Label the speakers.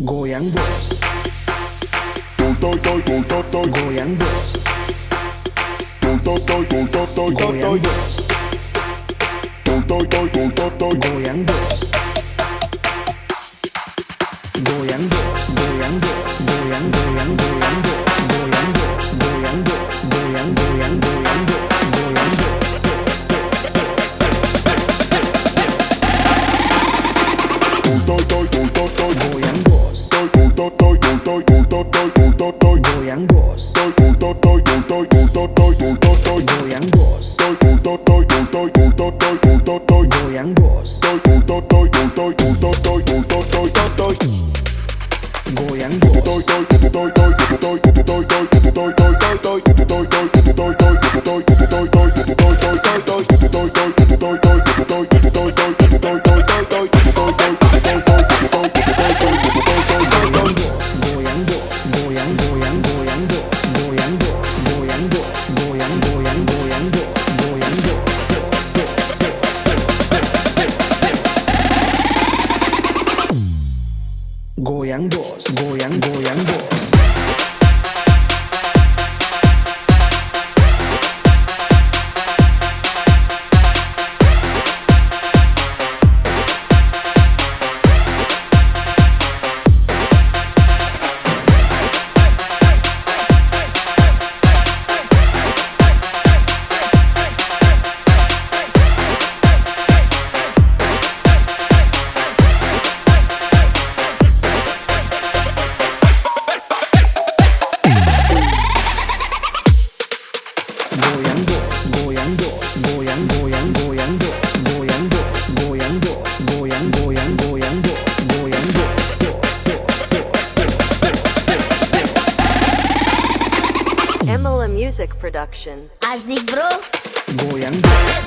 Speaker 1: Goyang bos. Goyang bos. Goyang bos. Goyang bos. Goyang bos. Goyang bos. Goyang bos. Goyang goyang goyang bos. Goyang bos. Goyang bos. Goyang goyang goyang bos. Goyang bos. Goyang bos. Goyang bos. Goyang bos. Goyang bos. Goyang Goyang bos, goyang goyang bos.
Speaker 2: Emola Music Production.
Speaker 3: Asik bro.
Speaker 1: Goyang bos.